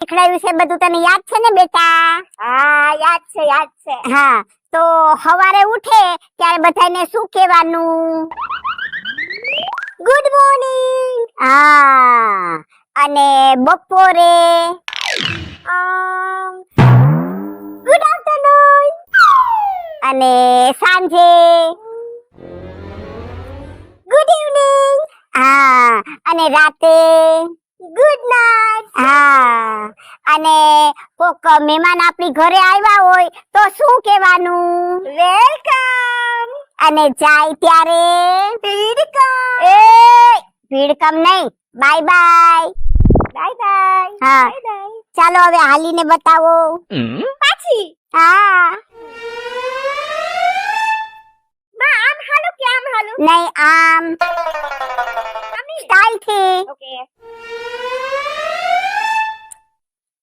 શીખડાવ્યું છે બધું તને યાદ છે ને બેટા? હા યાદ છે હા, તો સવારે ઉઠે ત્યારે બધાને શું કહેવાનું? Good morning. હા, અને બપોરે ગુડ આફ્ટરનૂન. અને સાંજે ગુડ ઇવનિંગ. હા, અને રાતે ગુડ નાઇટ. હા, અને કોક મહેમાન આપણી ઘરે આવ્યા હોય તો શું કહેવાનું? વેલકમ. અને જાય ત્યારે વેલકમ. એ વેલકમ નહીં, બાય બાય. Bye bye. હા, બાય બાય. ચાલો હવે હાલીને બતાવો. પાછી હા, માં આમ હાલો કે આમ હાલો? નહીં આમ સ્ટાઇલ થી ઓકે.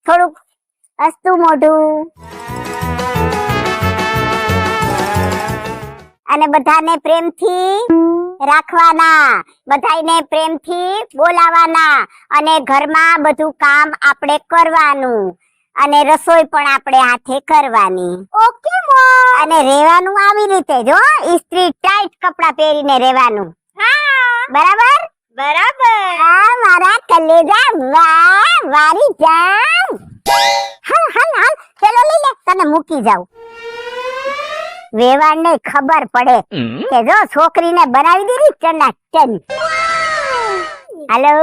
થોડુંક હસતું મોઢું અને બધાને પ્રેમથી રાખવાના, બધાને પ્રેમથી બોલાવાના અને ઘરમાં બધું કામ આપણે કરવાનું અને રસોઈ પણ આપણે હાથે કરવાની. ઓકે મમ. અને રહેવાનું આવી રીતે જો ઇસ્ત્રી ટાઈટ કપડા પહેરીને રહેવાનું. હા બરાબર? બરાબર. આ મારા કલેજા વાહ વારી જામ. હાલ હાલ હાલ ચલો લઈ લે તને મૂકી જાઉં. વેવાણને ખબર પડે કે જો છોકરીને બનાવી દીધી ટના ટન. હાલો